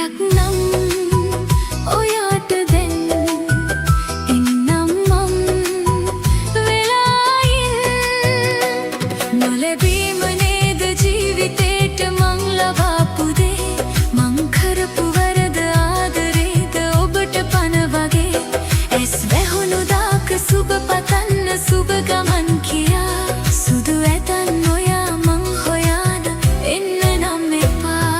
වදයක් නම් ඔයාට දැන් එන්නම් මං වෙලායින් නොලැබීම නේද ජීවිතේට මං ලබාපු දේ මං කරපු වරද ආදරේද ඔබට පන වගේ ඇස් වැහුණු දාක සුබ පතන්න සුබ ගමන් කියා සුදු ඇතන් ඔයා මං හොයාන එන්න නම් එපා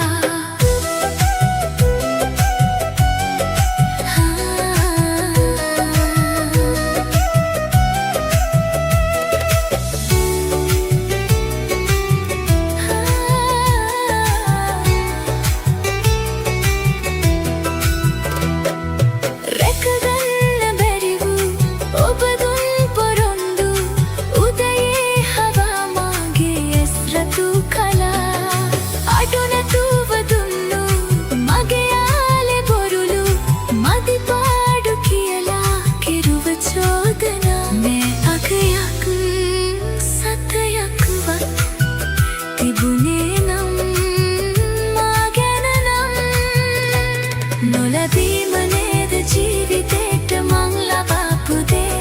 රැකගන්න බැරි වූ ඔබ දුන් පොරොන්දු උදයේ හවා මාගේ ඇස් රතු කලා අඩු නැතුව දුන්නු මගේ යාලේ බොරුලු මදි පාඩු කියලා කෙරුව චෝදනා මේ අගයක් සතයක්වත් තිබුණේ නම් මා ගැන නම් නොලැබීම නේද ජීවිතේට මං ලබාපු දේ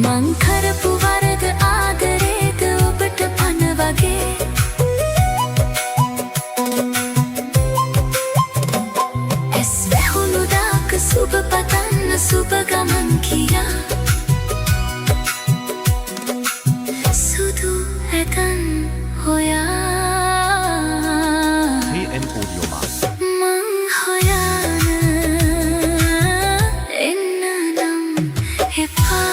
මං කරපු වරද ආදරේද ඔබට පන වගේ ඇස් වැහුණු දාක සුබ පතන්න සුබ ගමන් කියා සුදු ඇතන් හොයා TN Audio Mass. මං හොයාන එන්න නම් එපා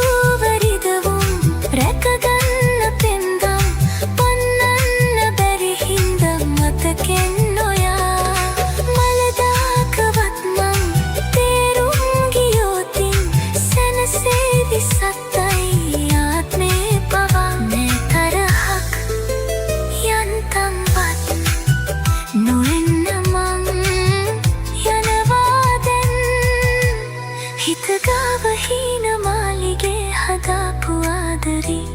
ඉවසුවරිදවුම් රැකගන්න පෙන්දම් පන්නන්න බැරි හින්දා මතකෙන් නොයා මලදාකවත් මං තේරුම් ගියොතින් සැනසේවි සත්තයි ආත්මේ පවා මේ තරහක් යන්තම්වත් නොෙන්න මං යනවා දැන් හිතගාව හීන මාලිගේ හදාපු ආදරේ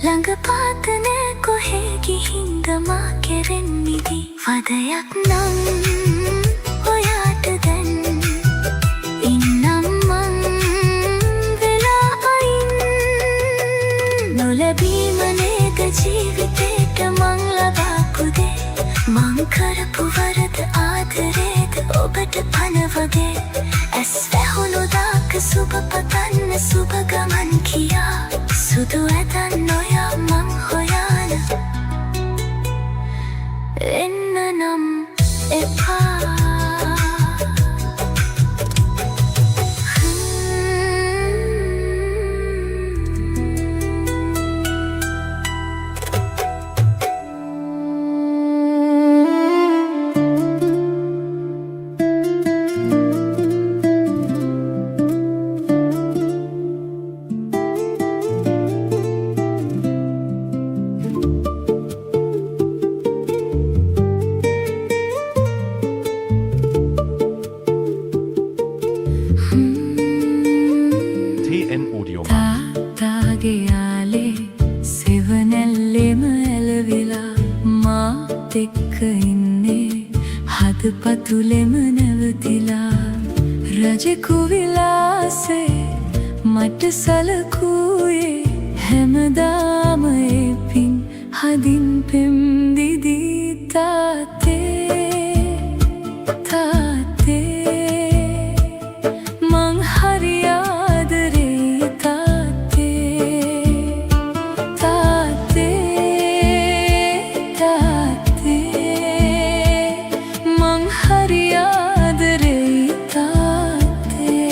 ළඟ පාත නෑ කොහේ ගිහින්ද මා කෙරෙන් මිදි වදයක් නම් ඔයාට දැන් ඉන්නම් මං වෙලා අයින් නොලැබීම නේද ජීවිතේට මං ලබාපු දේ මං කරපු වරද ආදරේද ඔබට පන වගේ ඇස් වැහුණු දාක සුබ පතන්න සුබ ගමන් කියා සුදු ඇතන් ඔයා මං හොයාන එන්න නම් එපා TN Audio Mass. තාගේ යාලේ සෙවනැල්ලෙම ඇලවිලා මාත් එක්ක ඉන්නේ හදපතුලෙම නැවතිලා රජෙකු විලාසේ මට සලකුවේ හැමදාම ඒ පින් හදින් පෙම් දිදී තාත්තේ තාත්තේ මං හරි ආදරේ තාත්තේ තාත්තේ තාත්තේ මං හරි ආදරේ තාත්තේ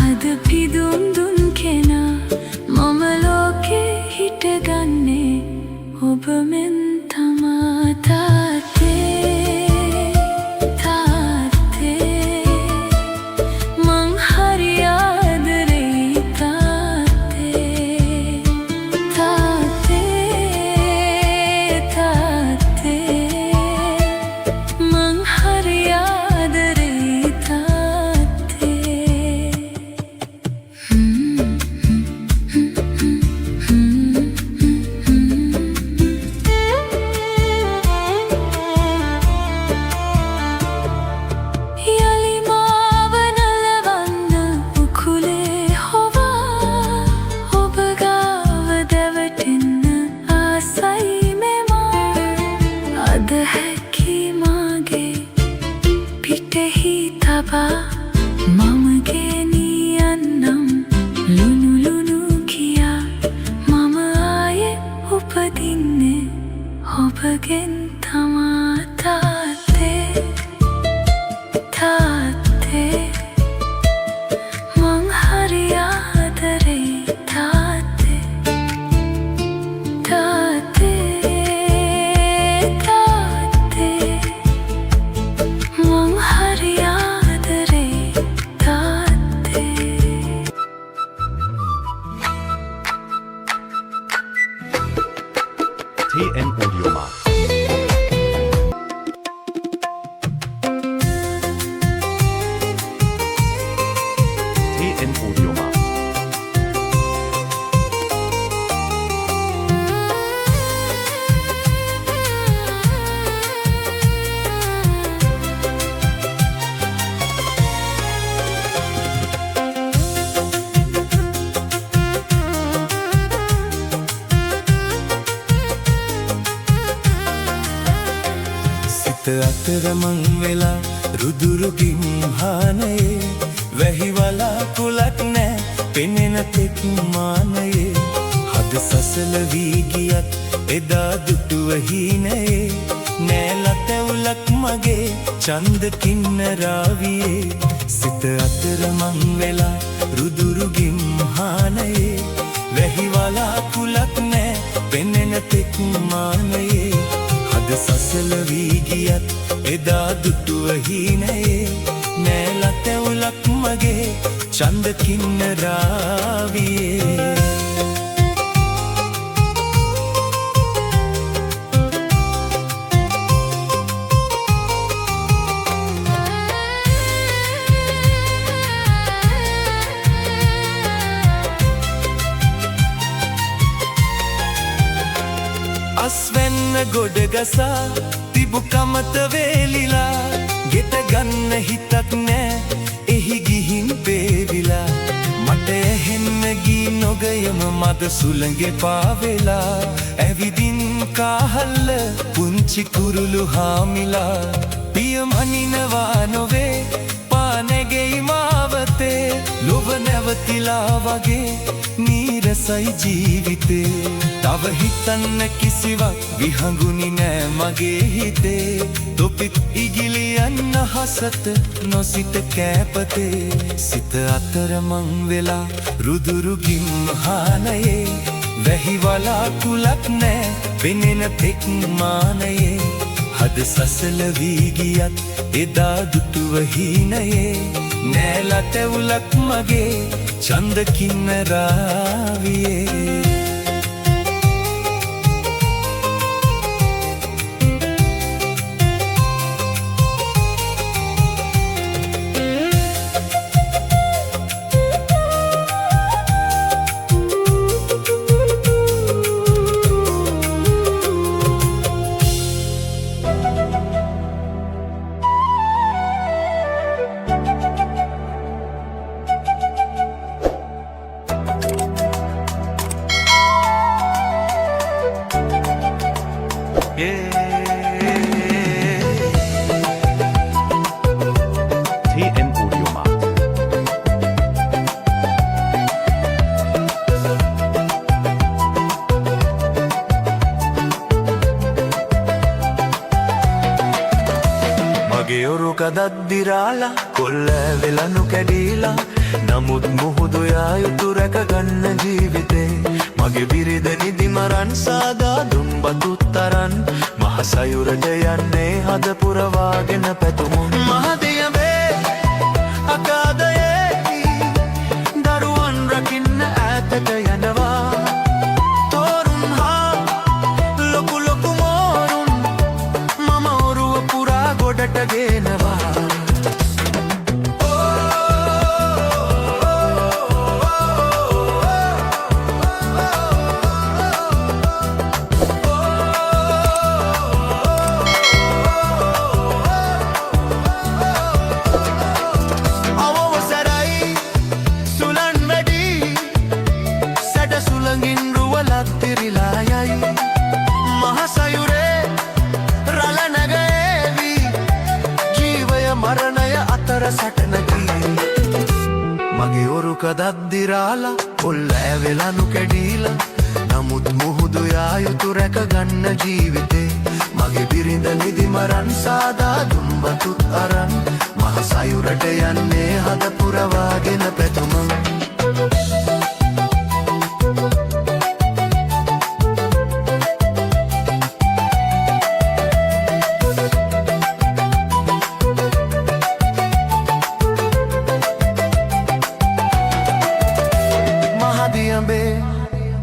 හද පිදුම් දුන් කෙනා මම ලෝකේ හිටගන්නේ ඔබ මෙන් තමා තාත්තේ තාත්තේ මං හරි ආදරෙයි තාත්තේ තාත්තේ තාත්තේ මං හරි ආදරෙයි තාත්තේ යලි මාව නලවන්න උකුලේ හොවා ඔබ ගාව දැවටෙන්න ආසයි මෙමා අද හැකි මාගේ පිටෙහි තබා මම ගෙනියන්නම් ලුණු ලුණු කියා මම ආයේ උපදින්නේ ඔබගෙන් තමා තාත්තේ තාත්තේ මං හරි ආදරෙයි තාත්තේ තාත්තේ තාත්තේ මං හරි ආදරෙයි තාත්තේ TN Audio Markt. TN Audio Markt. සිත අතර මං වෙලා රුදුරු ගිම්හානයේ වැහිවලා කුලක් නෑ පෙනෙන තෙක් මානයේ හද සසල වී ගියත් එදා දුටුව හීනයේ නෑලතැවුලක් මගේ චන්ද කින්නරාවියේ සිත අතර මං වෙලා රුදුරු ගිම්හානයේ වැහිවලා කුලක් නෑ පෙනෙන තෙක් මානයේ හද සසල වී ගියත් එදා දුටුව හීනයේ නෑලතැවුලක් මගේ චන්ද කින්නරාවියේ අස්වැන්න ගොඩ ගසා තිබු කමත වේලිලා ගෙට ගන්න හිතක් නෑ එහි ගිහින් පේවිලා මට එහෙන්න ගී නොගයම මද සුළඟේ පාවෙලා ඇවිදින් කාහල්ල පුංචි කුරුළු හාමිලා පිය මනිනවා නොවේ පානැගෙයි මාවතේ ලොව නැවතිලා වගේ නීරසයි ජීවිතේ තව හිතන්න කිසිවක් විහඟුනි නෑ මගේ හිතේ තොපිත් ඉගිලියන්න හසත නොසිත කෑපතේ සිත අතර මං වෙලා රුදුරු ගිම්හානයේ වැහිවලා කුලක් නෑ පෙනෙන තෙක් මානයේ හද සසල වී ගියත් එදා දුටුව හීනයේ නෑලතැවුලක් මගේ චන්ද කින්නරාවියේ TN Audio Markt. මගේ ඔරුක දද්දිරාලා කොල්ල වෙලනු කැඩීලා නමුත් මුහුදු යා යුතු රැකගන්න ජීවිතේ මගේ බිරිඳ නිදි මරන් සාදා දුන් බතුත් තරන් මහ සයුරට යන්නේ හද පුරවාගෙන පැතුමුන් මහදියඹේ අගාධයේ දරුවන් රකින්න ඈතට යනවා තෝරුන් හා ලොකු ලොකු මෝරුන් මම ඔරුව පුරා ගොඩට ගේනවා මගේ ඔරුක දද්දිරාලා ඔල්ල ඇවෙලනු කැඩීලා නමුත් මුහුදු යා යුතු රැකගන්න ජීවිතේ මගේ බිරිඳ නිදි මරන් සාදා දුන් බතුත් අරන් මහ සයුරට යන්නේ හද පුරවාගෙන පැතුමන්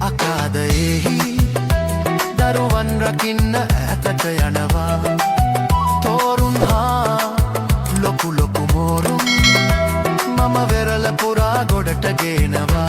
අකාදයෙහි දරුවන් රකින්න ඈතට යනවා තෝරුන් හා ලොකු ලොකු මෝරුන් මම වෙරළ පුරා ගොඩට ගේනවා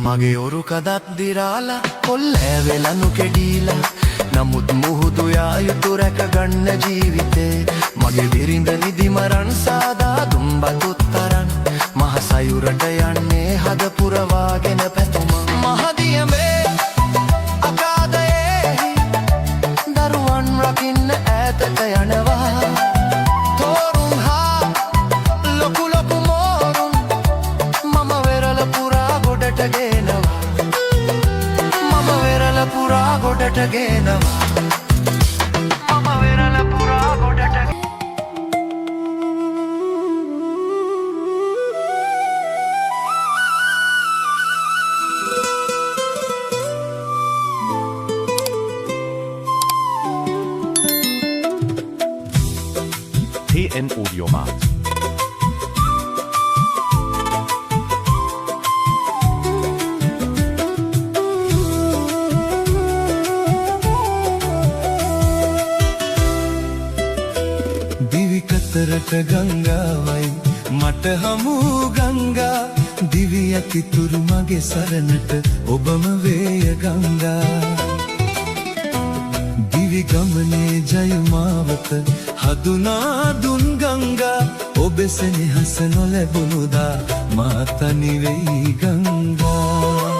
මගේ ඔරුක දද්දිරාලා කොල්ල ඇවෙලනු කෙඩීලා නමුත් මුහුදු යා යුතු රැකගන්න ජීවිතේ මගේ බිරිඳ නිදි මරන් සාදා දුන් බතුත් තරන් මහ සයුරට යන්නේ හද පුරවාගෙන පැතුම මහදියඹේ අගාධයේ දරුවන් රකින්න ඈතට යනවා තෝරුන් හා ලොකු ලොකු මෝරුන් මම වෙරළ පුරා ගොඩට ගේනවා මම වෙරළ පුරා ගොඩට ගේනවා මම වෙරළ පුරා ගොඩට TN Audiomat. දිවිකතරට ගංගාවයි මට හමු ගංගා දිවි ඇතිතුරු මගේ සරණට ඔබම වේය ගංගා දිවි ගමනේ ජයමාවත හදුනා දුන් ගංගා ඔබ සෙනෙහස නොලැබුණුදා මා තනි වෙයි ගංගා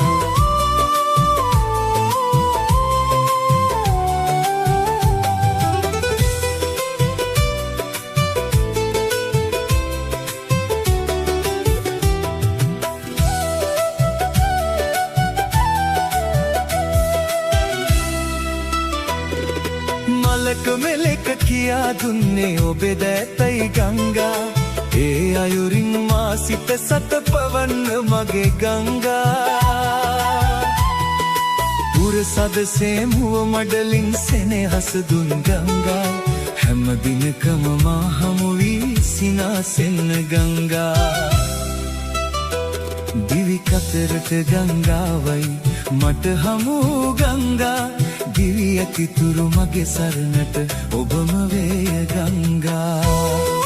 මලක මෙලෙක කියා දුන්නේ ඔබේ දැතයි ගංගා ඒ අයුරින් මා සිත සත පවන්න මගේ ගංගා පුරසදසේ මුව මඩලින් සෙනෙහස දුන් ගංගා හැම දිනකම මා හමු වී සිනාසෙන්න ගංගා දිවි කතරට ගංගාවයි මට හමු ගංගා දිවි ඇතිතුරු මගේ සරණට ඔබම වේය ගංගා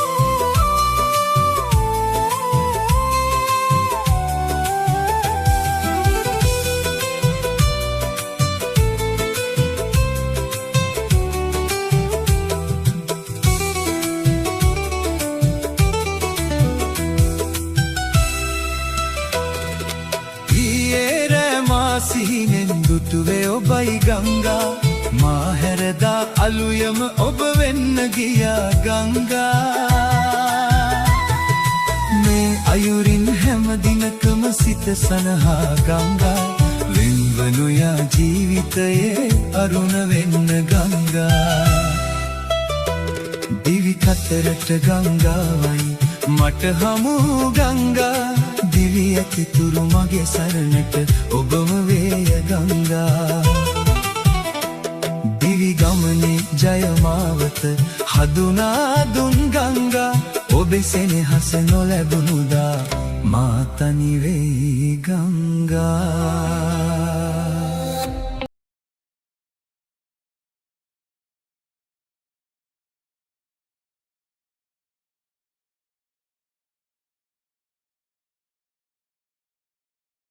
සිහිනෙන් දුටුවේ ඔබයි ගංගා මා හැරදා අලුයම ඔබ වෙන්න ගියා ගංගා මේ අයුරින් හැම දිනකම සිත සනහා ගංගා වෙන්වනුයා ජීවිතයේ අරුණ වෙන්න ගංගා දිවි කතරට ගංගාවයි මට හමු ගංගා දිවි ඇතිතුරු මගේ සරණට ඔබම වේය ගංගා දිවි ගමනේ ජයමාවත හදුනා දුන් ගංගා ඔබේ සෙනෙහස නොලැබුණුදා මා තනි වෙයි ගංගා